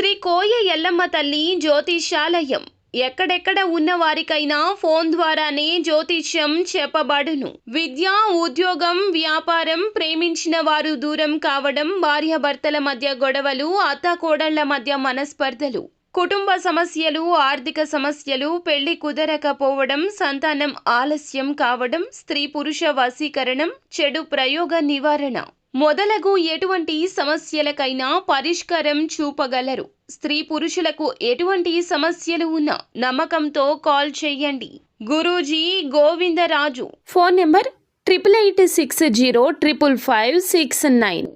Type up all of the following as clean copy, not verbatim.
శ్రీ కోయ ఎల్లమ్మ తల్లి జ్యోతిషాలయం ఎక్కడెక్కడ ఉన్న వారికైనా ఫోన్ ద్వారానే జ్యోతిష్యం చెప్పబడును. విద్య, ఉద్యోగం, వ్యాపారం, ప్రేమించిన వారు దూరం కావడం, భార్యాభర్తల మధ్య గొడవలు, అత్తాకోడళ్ల మధ్య మనస్పర్ధలు, కుటుంబ సమస్యలు, ఆర్థిక సమస్యలు, పెళ్లి కుదరకపోవడం, సంతానం ఆలస్యం కావడం, స్త్రీ పురుష వశీకరణం, చెడు ప్రయోగ నివారణ మొదలగు ఎటువంటి సమస్యలకైనా పరిష్కారం చూపగలరు. స్త్రీ పురుషులకు ఎటువంటి సమస్యలు ఉన్నా నమ్మకంతో కాల్ చేయండి. గురూజీ గోవిందరాజు. Phone number 8860555569.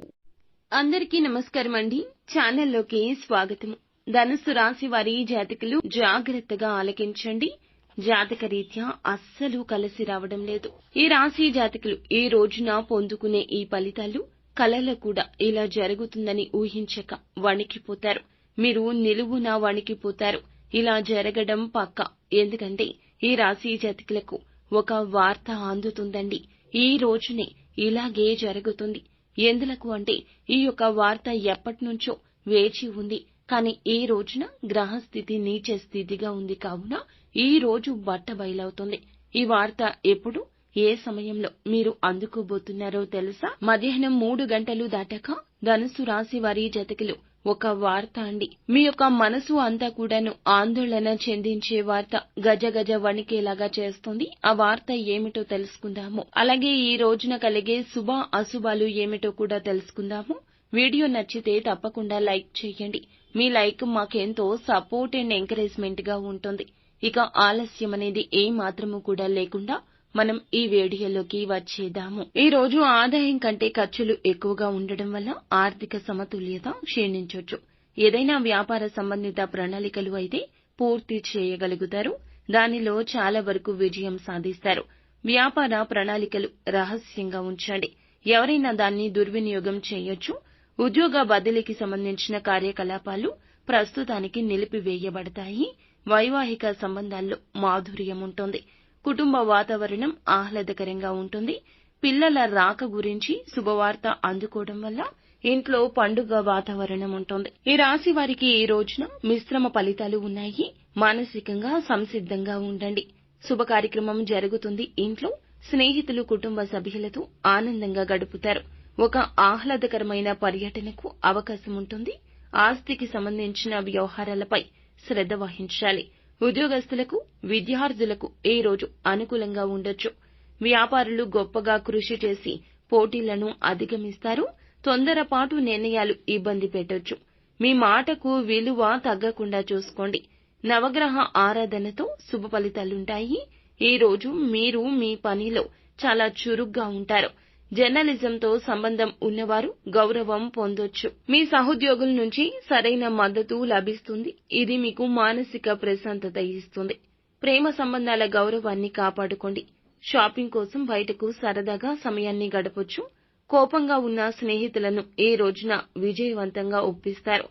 అందరికీ నమస్కారం అండి. ఛానల్లోకి స్వాగతం. ధనుస్సు రాశి వారి జాతకులు జాగ్రత్తగా ఆలకించండి. జాతక రీత్యా అస్సలు కలిసి రావడం లేదు. ఈ రాశి జాతకులు ఈ రోజున పొందుకునే ఈ ఫలితాలు కలలో కూడా ఇలా జరుగుతుందని ఊహించక వణికిపోతారు. మీరు నిలువున వణికిపోతారు. ఇలా జరగడం పక్కా. ఎందుకంటే ఈ రాశి జాతకులకు ఒక వార్త అందుతుందండి. ఈ రోజునే ఇలాగే జరుగుతుంది. ఎందులకు అంటే ఈ యొక్క వార్త ఎప్పటినుంచో వేచి ఉంది. కానీ ఈ రోజున గ్రహస్థితి నీచ స్థితిగా ఉంది. కావున ఈ రోజు బట్టబయలవుతుంది. ఈ వార్త ఎప్పుడు, ఏ సమయంలో మీరు అందుకోబోతున్నారో తెలుసా? మధ్యాహ్నం 3 గంటలు దాటాక ధనుసు రాశి వారి జాతకులు ఒక వార్త అండి. మీ యొక్క మనసు అంతా కూడాను ఆందోళన చెందించే వార్త, గజ గజ వణికేలాగా చేస్తుంది. ఆ వార్త ఏమిటో తెలుసుకుందాము. అలాగే ఈ రోజున కలిగే శుభ అశుభాలు ఏమిటో కూడా తెలుసుకుందాము. వీడియో నచ్చితే తప్పకుండా లైక్ చేయండి. మీ లైక్ మాకెంతో సపోర్ట్ అండ్ ఎంకరేజ్మెంట్ గా ఉంటుంది. ఇక ఆలస్యం అనేది ఏ మాత్రము కూడా లేకుండా మనం ఈ వీడియోలోకి వచ్చేద్దాము. ఈ రోజు ఆదాయం కంటే ఖర్చులు ఎక్కువగా ఉండడం వల్ల ఆర్థిక సమతుల్యత క్షీణించొచ్చు. ఏదైనా వ్యాపార సంబంధిత ప్రణాళికలు అయితే పూర్తి చేయగలుగుతారు. దానిలో చాలా వరకు విజయం సాధిస్తారు. వ్యాపార ప్రణాళికలు రహస్యంగా ఉంచండి. ఎవరైనా దాన్ని దుర్వినియోగం చేయొచ్చు. ఉద్యోగ బదిలీకి సంబంధించిన కార్యకలాపాలు ప్రస్తుతానికి నిలిపివేయబడతాయి. వైవాహిక సంబంధాల్లో మాధుర్యం ఉంటుంది. కుటుంబ వాతావరణం ఆహ్లాదకరంగా ఉంటుంది. పిల్లల రాక గురించి శుభవార్త అందుకోవడం వల్ల ఇంట్లో పండుగ వాతావరణం ఉంటుంది. ఈ రాశి వారికి ఈ రోజున మిశ్రమ ఫలితాలు ఉన్నాయి. మానసికంగా సంసిద్ధంగా ఉండండి. శుభ కార్యక్రమం జరుగుతుంది. ఇంట్లో స్నేహితులు, కుటుంబ సభ్యులతో ఆనందంగా గడుపుతారు. ఒక ఆహ్లాదకరమైన పర్యటనకు అవకాశం ఉంటుంది. ఆస్తికి సంబంధించిన వ్యవహారాలపై శ్రద్ధ వహించాలి. ఉద్యోగస్తులకు, విద్యార్థులకు ఈ రోజు అనుకూలంగా ఉండొచ్చు. వ్యాపారులు గొప్పగా కృషి చేసి పోటీలను అధిగమిస్తారు. తొందరపాటు నిర్ణయాలు ఇబ్బంది పెట్టొచ్చు. మీ మాటకు విలువ తగ్గకుండా చూసుకోండి. నవగ్రహ ఆరాధనతో శుభ ఫలితాలుంటాయి. ఈ రోజు మీరు మీ పనిలో చాలా చురుగ్గా ఉంటారు. జర్నలిజంతో సంబంధం ఉన్నవారు గౌరవం పొందొచ్చు. మీ సహోద్యోగుల నుంచి సరైన మద్దతు లభిస్తుంది. ఇది మీకు మానసిక ప్రశాంతత ఇస్తుంది. ప్రేమ సంబంధాల గౌరవాన్ని కాపాడుకోండి. షాపింగ్ కోసం బయటకు సరదాగా సమయాన్ని గడపొచ్చు. కోపంగా ఉన్న స్నేహితులను ఈ రోజున విజయవంతంగా ఒప్పిస్తారు.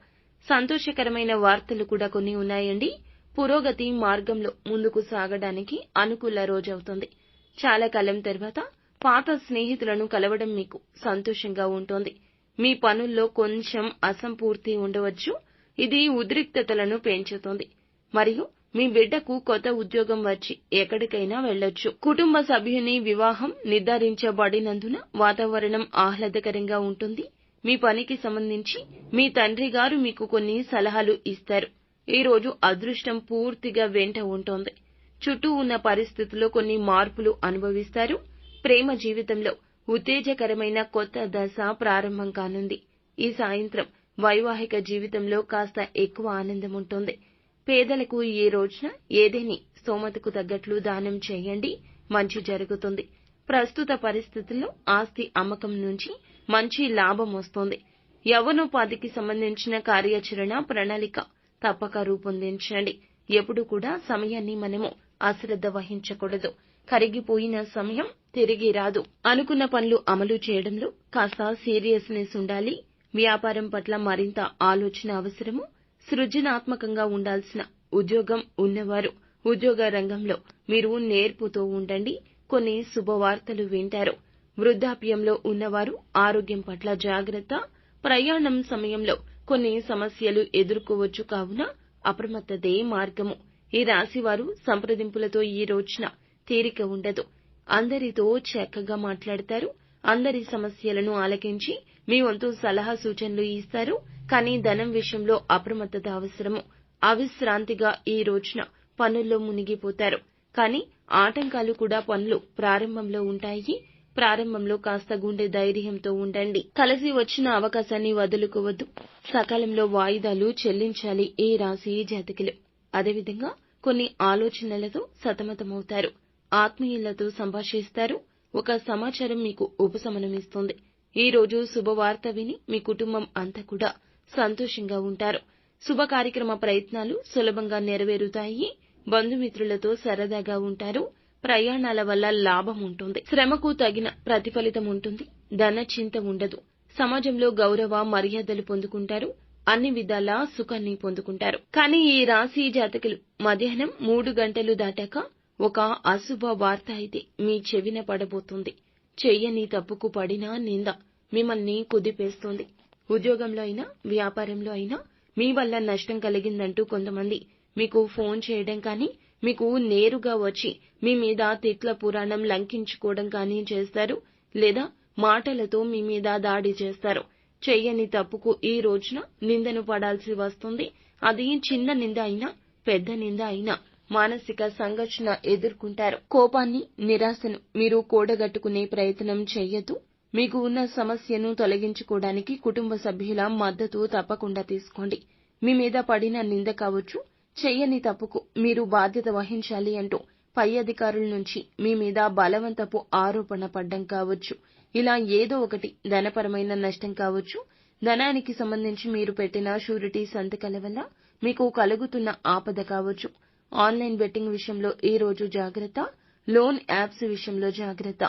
సంతోషకరమైన వార్తలు కూడా కొన్ని ఉన్నాయండి. పురోగతి మార్గంలో ముందుకు సాగడానికి అనుకూల రోజవుతుంది. చాలా కాలం తర్వాత పాత స్నేహితులను కలవడం మీకు సంతోషంగా ఉంటుంది. మీ పనుల్లో కొంచెం అసంపూర్తి ఉండవచ్చు. ఇది ఉద్రిక్తతలను పెంచుతుంది. మరియు మీ బిడ్డకు కొత్త ఉద్యోగం వచ్చి ఎక్కడికైనా వెళ్లొచ్చు. కుటుంబ సభ్యుని వివాహం నిర్ధారించబడినందున వాతావరణం ఆహ్లాదకరంగా ఉంటుంది. మీ పనికి సంబంధించి మీ తండ్రి గారు మీకు కొన్ని సలహాలు ఇస్తారు. ఈ రోజు అదృష్టం పూర్తిగా వెంట ఉంటుంది. చుట్టూ ఉన్న పరిస్థితుల్లో కొన్ని మార్పులు అనుభవిస్తారు. ప్రేమ జీవితంలో ఉత్తేజకరమైన కొత్త దశ ప్రారంభం కానుంది. ఈ సాయంత్రం వైవాహిక జీవితంలో కాస్త ఎక్కువ ఆనందం ఉంటుంది. పేదలకు ఈ రోజున ఏదేని స్తోమతకు తగ్గట్లు దానం చేయండి. మంచి జరుగుతుంది. ప్రస్తుత పరిస్థితుల్లో ఆస్తి అమ్మకం నుంచి మంచి లాభం వస్తుంది. యవ్వనోపాధికి సంబంధించిన కార్యాచరణ ప్రణాళిక తప్పక రూపొందించండి. ఎప్పుడు కూడా సమయాన్ని మనము అశ్రద్ధ వహించకూడదు. కరిగిపోయిన సమయం తిరిగి రాదు. అనుకున్న పనులు అమలు చేయడంలో కాస్త సీరియస్నెస్ ఉండాలి. వ్యాపారం పట్ల మరింత ఆలోచన అవసరము. సృజనాత్మకంగా ఉండాల్సిన ఉద్యోగం ఉన్నవారు ఉద్యోగ రంగంలో మీరు నేర్పుతూ ఉండండి. కొన్ని శుభవార్తలు వింటారు. వృద్ధాప్యంలో ఉన్నవారు ఆరోగ్యం పట్ల జాగ్రత్త. ప్రయాణం సమయంలో కొన్ని సమస్యలు ఎదుర్కోవచ్చు, కావున అప్రమత్తతే మార్గము. ఈ రాశివారు సంప్రదింపులతో ఈ రోజున తీరిక ఉండదు. అందరితో చక్కగా మాట్లాడతారు. అందరి సమస్యలను ఆలకించి మీ వంతు సలహా సూచనలు ఇస్తారు. కానీ ధనం విషయంలో అప్రమత్తత అవసరము. అవిశ్రాంతిగా ఈ రోజున పనుల్లో మునిగిపోతారు. కానీ ఆటంకాలు కూడా పనులు ప్రారంభంలో ఉంటాయి. ప్రారంభంలో కాస్త గుండె ధైర్యంతో ఉండండి. కలిసి వచ్చిన అవకాశాన్ని వదులుకోవద్దు. సకాలంలో వాయిదాలు చెల్లించాలి ఈ రాశి జాతకులు. అదేవిధంగా కొన్ని ఆలోచనలతో సతమతమవుతారు. ఆత్మీయులతో సంభాషిస్తారు. ఒక సమాచారం మీకు ఉపశమనమిస్తుంది. ఈ రోజు శుభవార్త విని మీ కుటుంబం అంతా కూడా సంతోషంగా ఉంటారు. శుభ కార్యక్రమ ప్రయత్నాలు సులభంగా నెరవేరుతాయి. బంధుమిత్రులతో సరదాగా ఉంటారు. ప్రయాణాల వల్ల లాభం ఉంటుంది. శ్రమకు తగిన ప్రతిఫలితం ఉంటుంది. ధన చింత ఉండదు. సమాజంలో గౌరవ మర్యాదలు పొందుకుంటారు. అన్ని విధాలా సుఖాన్ని పొందుకుంటారు. కానీ ఈ రాశి జాతకులు మధ్యాహ్నం 3 గంటలు దాటాక ఒక అశుభ వార్త అయితే మీ చెవిన పడబోతుంది. చెయ్యని తప్పుకు పడిన నింద మిమ్మల్ని కుదిపేస్తుంది. ఉద్యోగంలో అయినా వ్యాపారంలో అయినా మీ వల్ల నష్టం కలిగిందంటూ కొంతమంది మీకు ఫోన్ చేయడం కానీ, మీకు నేరుగా వచ్చి మీ మీద తిట్ల పురాణం లంకించుకోవడం కానీ చేస్తారు. లేదా మాటలతో మీ మీద దాడి చేస్తారు. చెయ్యని తప్పుకు ఈ రోజున నిందను పడాల్సి వస్తుంది. అది చిన్న నింద అయినా పెద్ద నింద అయినా మానసిక సంఘర్షణ ఎదుర్కొంటారు. కోపాన్ని, నిరాశను మీరు కూడగట్టుకునే ప్రయత్నం చెయ్యొద్దు. మీకు ఉన్న సమస్యను తొలగించుకోవడానికి కుటుంబ సభ్యుల మద్దతు తప్పకుండా తీసుకోండి. మీ మీద పడిన నింద కావచ్చు, చెయ్యని తప్పుకు మీరు బాధ్యత వహించాలి అంటూ పై అధికారుల నుంచి మీ మీద బలవంతపు ఆరోపణ పడ్డం కావచ్చు. ఇలా ఏదో ఒకటి ధనపరమైన నష్టం కావచ్చు. ధనానికి సంబంధించి మీరు పెట్టిన షూరిటీ సంతకాల వల్ల మీకు కలుగుతున్న ఆపద కావచ్చు. ఆన్లైన్ బెట్టింగ్ విషయంలో ఈ రోజు జాగ్రత్త. లోన్ యాప్స్ విషయంలో జాగ్రత్త.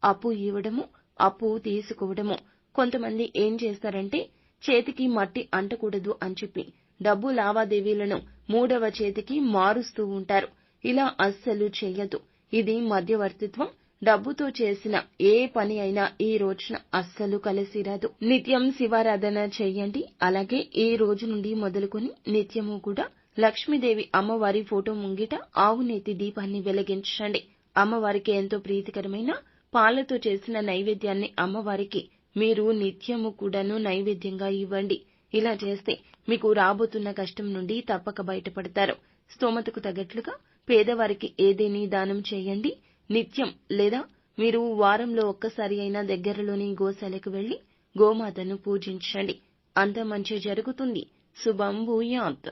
అప్పు ఇవ్వడము, అప్పు తీసుకోవడము. కొంతమంది ఏం చేస్తారంటే చేతికి మట్టి అంటకూడదు అని చెప్పి డబ్బు లావాదేవీలను మూడవ చేతికి మారుస్తూ ఉంటారు. ఇలా అస్సలు చెయ్యదు. ఇది మధ్యవర్తిత్వం. డబ్బుతో చేసిన ఏ పని అయినా ఈ రోజున అస్సలు కలిసిరాదు. నిత్యం శివారాధన చెయ్యండి. అలాగే ఈ రోజు నుండి మొదలుకొని నిత్యము కూడా లక్ష్మీదేవి అమ్మవారి ఫోటో ముంగిట ఆవునేతి దీపాన్ని వెలిగించండి. అమ్మవారికి ఎంతో ప్రీతికరమైన పాలతో చేసిన నైవేద్యాన్ని అమ్మవారికి మీరు నిత్యము కూడాను నైవేద్యంగా ఇవ్వండి. ఇలా చేస్తే మీకు రాబోతున్న కష్టం నుండి తప్పక బయటపడతారు. స్తోమతకు తగ్గట్లుగా పేదవారికి ఏదేని దానం చేయండి. నిత్యం లేదా మీరు వారంలో ఒక్కసారి అయినా దగ్గరలోని గోశాలకు వెళ్లి గోమాతను పూజించండి. అంత మంచి జరుగుతుంది. శుభం భూయాత్.